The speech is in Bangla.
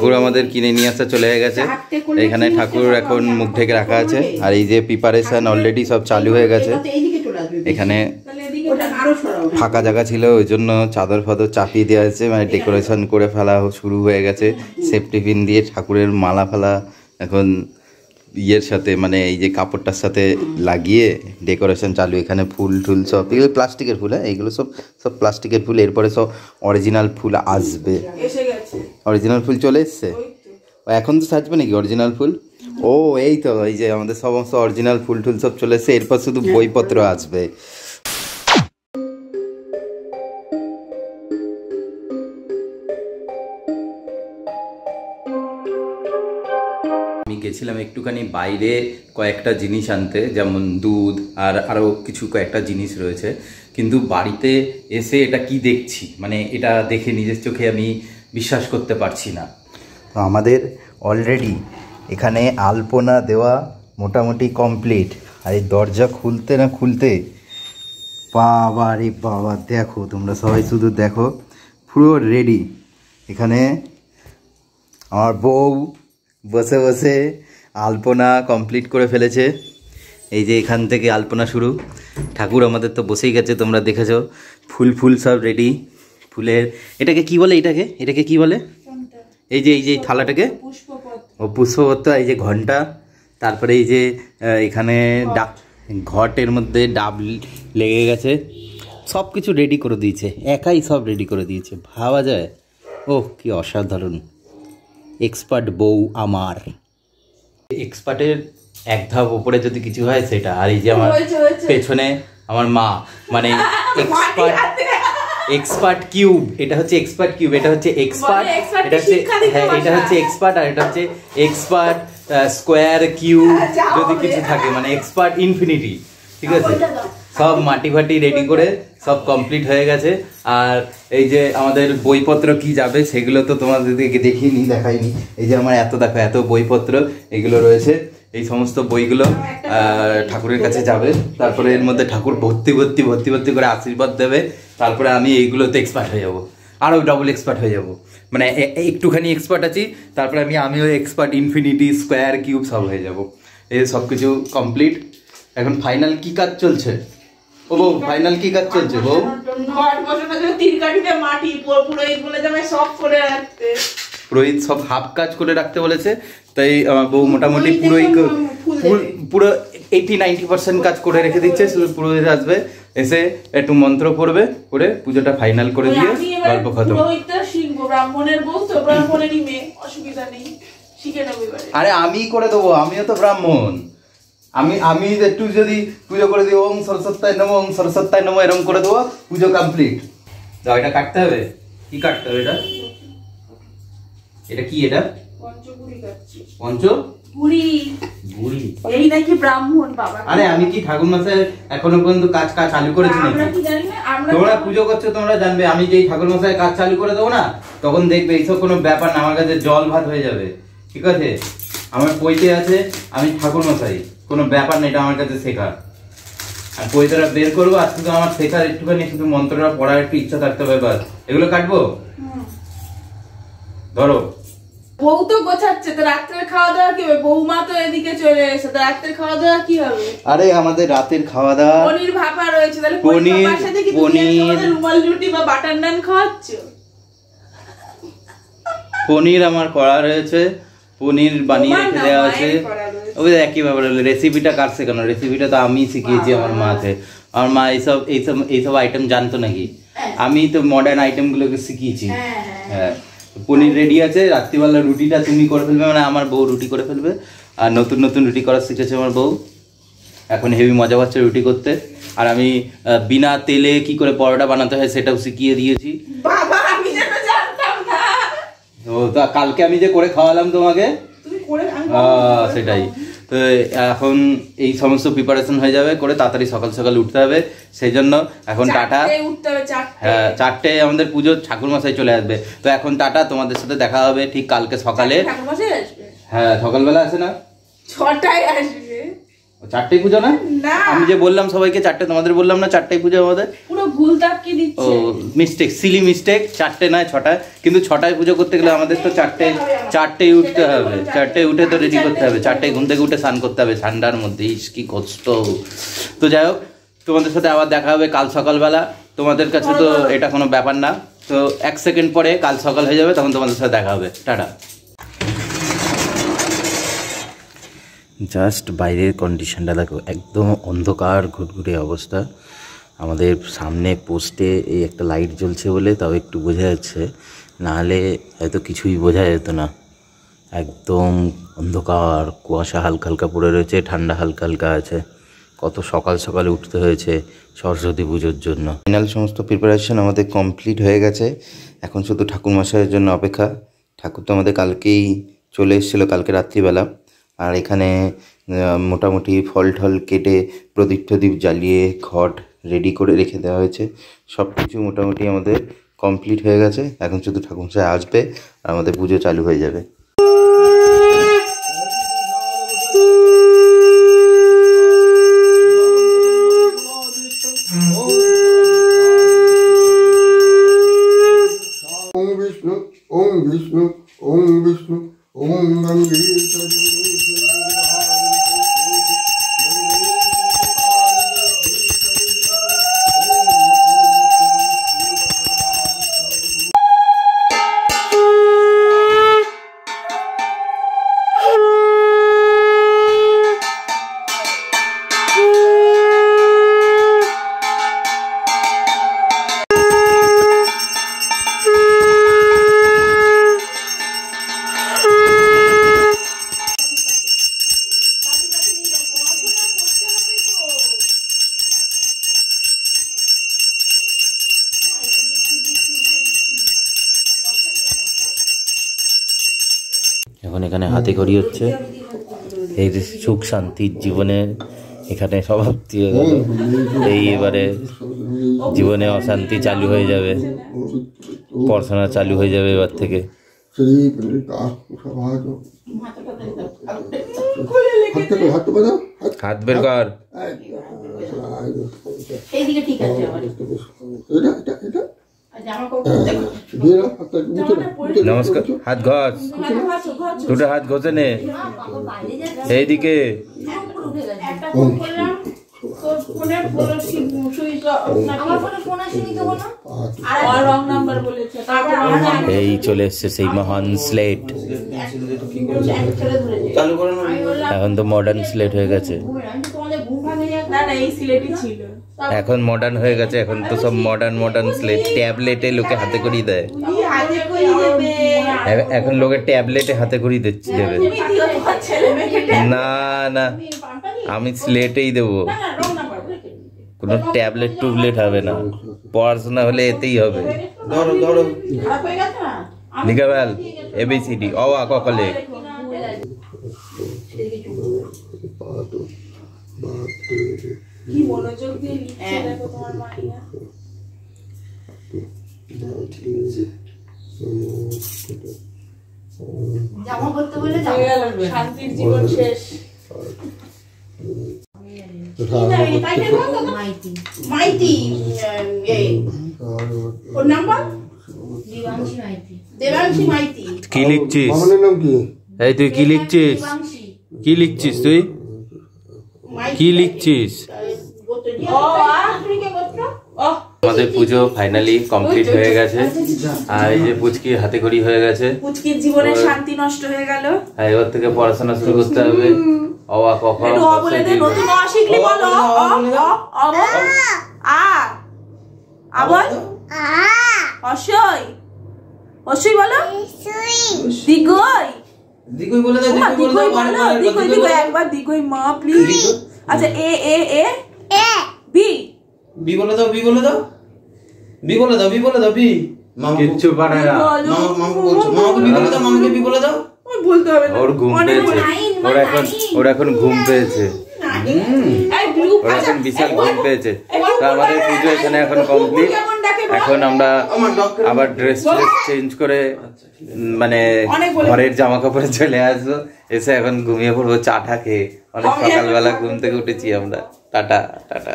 ঠাকুর আমাদের কিনে নিয়ে আসতে চলে গেছে। এখানে ঠাকুর এখন মুখ ঢেকে রাখা আছে, আর এই যে প্রিপারেশন অলরেডি সব চালু হয়ে গেছে। এখানে ফাঁকা জায়গা ছিল, ওই জন্য চাদর ফাদর চাপিয়ে দেওয়া হয়েছে, মানে ডেকোরেশন করে ফেলা শুরু হয়ে গেছে। সেফটি পিন দিয়ে ঠাকুরের মালা ফেলা এখন ইয়ের সাথে, মানে এই যে কাপড়টার সাথে লাগিয়ে ডেকোরেশন চালু। এখানে ফুল টুল সব, এগুলো প্লাস্টিকের ফুল, হ্যাঁ এইগুলো সব সব প্লাস্টিকের ফুল। এরপরে সব অরিজিনাল ফুল আসবে। অরিজিনাল ফুল চলে এসছে, এখন তো সাজবে নাকি অরিজিনাল ফুল? ও এই তো, এই যে আমাদের সমস্ত অরিজিনাল ফুল টুল সব চলে এসছে। এরপর শুধু বইপত্র আসবে। আমি গেছিলাম একটুখানি বাইরে কয়েকটা জিনিস আনতে, যেমন দুধ আর আরও কিছু কয়েকটা জিনিস রয়েছে, কিন্তু বাড়িতে এসে এটা কি দেখছি, মানে এটা দেখে নিজের চোখে আমি বিশ্বাস করতে পারছি না। তো আমাদের অলরেডি এখানে আলপনা দেওয়া মোটামুটি কমপ্লিট। আর এই দরজা খুলতে না খুলতে বাবা রে বাবা, দেখো তোমরা সবাই শুধু দেখো, পুরো রেডি। এখানে আমার বউ বসে বসে আলপনা কমপ্লিট করে ফেলেছে। এই যে এখান থেকে আলপনা শুরু। ঠাকুর আমাদের তো বসেই গেছে, তোমরা দেখেছো। ফুল ফুল সব রেডি। ফুলের এটাকে কি বলে, এটাকে কি বলে? এই যে থালাটাকে ও পুষ্পপত্র। এই যে ঘন্টা, তারপরে এই যে এখানে ঘটের মধ্যে ডাব লেগে গেছে। সব কিছু রেডি করে দিয়েছে, একাই সব রেডি করে দিয়েছে, ভাবা যায়? ওহ কি অসাধারণ এক্সপার্ট বউ আমার। এক্সপার্টের এক ধাপ উপরে যদি কিছু হয় সেটা। আর এই যে আমার পেছনে আমার মা, মানে এক্সপার্ট কিউব। এটা হচ্ছে এক্সপার্ট কিউব, এটা হচ্ছে এক্সপার্ট, এটা হচ্ছে হ্যাঁ এটা হচ্ছে এক্সপার্ট, আর এটা হচ্ছে এক্সপার্ট স্কোয়ার কিউব যদি কিছু থাকে, মানে এক্সপার্ট ইনফিনিটি। ঠিক আছে, সব মাটি ফাটি রেডি করে সব কমপ্লিট হয়ে গেছে। আর এই যে আমাদের বইপত্র কি যাবে সেগুলো তো তোমাদেরকে দেখাইনি। এই যে আমার এত বইপত্র এগুলো রয়েছে, এই সমস্ত বইগুলো ঠাকুরের কাছে যাবে। তারপরে এর মধ্যে ঠাকুর ভর্তি করে আশীর্বাদ দেবে। তারপরে আমি এইগুলোতে এক্সপার্ট হয়ে যাব, আরও ডবল এক্সপার্ট হয়ে যাব। মানে একটুখানি এক্সপার্ট আছি, তারপরে আমিও এক্সপার্ট ইনফিনিটি স্কোয়ার কিউব সব হয়ে যাব। এই সব কিছু কমপ্লিট। এখন ফাইনাল কি কাজ চলছে? ও বউ, ফাইনাল কি কাজ চলছে বউ? পুরোহিত সব হাফ কাজ করে রাখতে বলেছে, তাই আমার বউ মোটামুটি পুরো 80-90% কাজ করে রেখে দিচ্ছে। শুধু পুরোহিত আসবে, এসে একটু মন্ত্র পড়বে, করে পুজোটা ফাইনাল করে দিয়ে গল্প খতম। আরে আমি করে দেবো, আমিও তো ব্রাহ্মণ। আমি একটু যদি পুজো করে দিই, ওম সরস্বত্যায় নমঃ, ওম সরস্বত্যায় নমঃ, এরকম করে দেবো, পুজো কমপ্লিট। দাও, এটা কাটতে হবে। কি কাটতে হবে এটা? এটা কি? এটা পঞ্চপুরি। এই নাকি ব্রাহ্মণ বাবা? আরে আমি কি ঠাকুর মশাই এখনো পর্যন্ত কাজ চালু করেছি নাকি? তোমরা পুজো করছো, তোমরা জানবে। আমি যেই ঠাকুর মশাই কাজ চালু করে দেবো না, তখন দেখবে এইসব কোনো ব্যাপার না, আমার কাছে জল ভাত হয়ে যাবে। ঠিক আছে, আমার পৈতে আছে, আমি ঠাকুর মশাই, কোনো ব্যাপার নেই, এটা আমার কাছে শেখা। আর পৈতেরা বের করবো, আর শুধু আমার শেখার একটুখানি, শুধু মন্ত্রটা পড়ার একটু ইচ্ছা থাকতে হবে, বাস। এগুলো কাটবো, ধরো। বউ তো গোছাচ্ছে, তো রাত্রের খাওয়া দাওয়া কি হবে? বৌমা তো এদিকে চলে এসে, তো রাত্রের খাওয়া দাওয়া কি হবে? আরে আমাদের রাতের খাওয়া দাওয়া পনির ভাপা রয়েছে, তাহলে পনির সাথে কি তুমি তোমাদের রুমাল রুটি বা বাটার নান খাওয়াচ্ছ? পনির আমার করা রয়েছে, পনির বানিয়ে রেখে দেওয়া আছে। ওই একই ব্যাপার, রেসিপিটা কার শেখানো? রেসিপিটা তো আমি শিখিয়েছি আমার মাকে। আমার মা এইসব আইটেম জানতো নাকি? আমি তো মডার্ন আইটেম গুলোকে শিখিয়েছি। হ্যাঁ, পনির রেডি আছে। রাত্রিবেলা রুটিটা তুমি করে ফেলবে, মানে আমার বউ রুটি করে ফেলবে। আর নতুন রুটি করা শিখেছে আমার বউ, এখন হেভি মজা পাচ্ছে রুটি করতে। আর আমি বিনা তেলে কি করে পরোটা বানাতে হয় সেটাও শিখিয়ে দিয়েছি। বাবা, আমি যেটা জানতাম না। ও তো কালকে আমি যে করে খাওয়ালাম তোমাকে, সেটাই। তো এখন এই সমস্ত প্রিপারেশন হয়ে যাবে, করে তাড়াতাড়ি সকাল উঠতে হবে। সেই জন্য এখন টাটা। হ্যাঁ, 4টে আমাদের পুজো, ঠাকুর মশাই চলে আসবে। তো এখন টাটা, তোমাদের সাথে দেখা হবে ঠিক কালকে সকালে। হ্যাঁ, সকালবেলা আসে না, 6টায় আসবে। 4টায় পুজো না? আমি যে বললাম সবাইকে 4টে, তোমাদের বললাম না 4টায় পুজো আমাদের। পুরো ভুল দাগ কি দিচ্ছে? ও মিস্টেক, সিলি মিস্টেক। 4টে নয় 6টায়, কিন্তু 6টায় পুজো করতে গেলে আমাদের তো 4টেই উঠতে হবে। 4টায় উঠে তো রেডি করতে হবে, 4টায় ঘুম থেকে উঠে স্নান করতে হবে ঠান্ডার মধ্যে। ইস কি কষ্ট। তো যাই হোক, তোমাদের সাথে আবার দেখা হবে কাল সকালবেলা। তোমাদের কাছে তো এটা কোনো ব্যাপার না, তো 1 সেকেন্ড পরে কাল সকাল হয়ে যাবে, তখন তোমাদের সাথে দেখা হবে। টাটা। জাস্ট বাইরের কন্ডিশনটা দেখো, একদম অন্ধকার ঘুটঘুটে অবস্থা। আমাদের সামনে পোস্টে এই একটা লাইট জ্বলছে বলে তাও একটু বোঝা যাচ্ছে, নাহলে হয়তো কিছুই বোঝা যেত না। একদম অন্ধকার, কুয়াশা হালকা হালকা পড়ে রয়েছে, ঠান্ডা হালকা হালকা আছে। কত সকাল সকালে উঠতে হয়েছে সরস্বতী পুজোর জন্য। ফাইনাল সমস্ত প্রিপারেশন আমাদের কমপ্লিট হয়ে গেছে, এখন শুধু ঠাকুরমশাইয়ের জন্য অপেক্ষা। ঠাকুর তো আমাদের কালকেই চলে এসেছিলো, কালকে রাত্রিবেলা। আর এখানে মোটামুটি ফল ঠল কেটে প্রদীপ টদীপ জ্বালিয়ে ঘট রেডি করে রেখে দেওয়া হয়েছে। সব কিছু মোটামুটি আমাদের কমপ্লিট হয়ে গেছে, এখন শুধু ঠাকুরমশাই আসবে আর আমাদের পুজো চালু হয়ে যাবে। ওম বিষ্ণু ওম বিষ্ণু ওম বিষ্ণু ওম গঙ্গে এখন এখানে হাতে খড়ি হচ্ছে, এই সুখ শান্তির জীবনে এখানে সমাপ্তি হয়ে গেল। এই এবারে জীবনে অশান্তি চালু হয়ে যাবে, পড়াশোনা চালু হয়ে যাবে এবার থেকে। হাত বের কর। নমস্কার। হাত ঘষ, দুটো হাত ঘষে নে। এইদিকে এই চলে এসছে সেই মহান স্লেট। এখন তো মডার্ন স্লেট হয়ে গেছে, এখন মডার্ন হয়ে গেছে, এখন তো সব মডার্ন স্লেট। ট্যাবলেটে লোকে হাতে করিয়ে দেয়, এখন লোকে ট্যাবলেটে হাতে করিয়ে দেবে। না না, আমি স্লেটেই দেবো, কোনো ট্যাবলেট টুবলেট হবে না। পড়াশোনা হলে এতেই হবে। লিখে ফেল ABCD অ আ ক খ লে। কি মনোযোগ দিয়ে লিখছে দেখো তোমার মাইয়া। জামা করতে বলে শান্তির জীবন শেষ। মাইতি মাইতি ওর নাম্বার দেবাংশী মাইতি। দেবাংশী মাইতি। কি লিখছিস? মামনের নাম কি? এই তুই কি লিখছিস? কি লিখছিস তুই? কি লিখছিস? আমাদের পুজো ফাইনালি কমপ্লিট হয়ে গেছে, আর এই যে পুচকি হাতে খড়ি হয়ে গেছে। পুচকির জীবনের শান্তি নষ্ট হয়ে গেল। আর এবার থেকে পড়াশোনা শুরু করতে হবে। অ আ ক খ একটু অ বলে দে, নতুন অ শিখলি বলো। অ বল। আ বল। অসই অসই বলো। দিগই দিগই বলে দাও। দিগই বলো। দিগই একবার দিগই মা প্লিজ। আচ্ছা এ এ এ বি বি বলে দাও। বি বলে দাও। বি বলে দাও। বি বলে দাও। বি কিচ্ছু পারে না। মামাকে বলছো। মামাকে বি বলে দাও। মামাকে বি বলে দাও। বলতে হবে না। ওর ঘুম পেয়েছে, ওর এখন ঘুম পেয়েছে, ওর এখন বিশাল ঘুম পেয়েছে। তো আমাদের পুজো এখানে এখন কমপ্লিট। এখন আমরা আবার ড্রেস চেঞ্জ করে মানে ঘরের জামা কাপড়ে চলে আসবো, এসে এখন ঘুমিয়ে পড়বো চা টা খেয়ে। অনেক সকালবেলা ঘুম থেকে উঠেছি আমরা। Tata tata.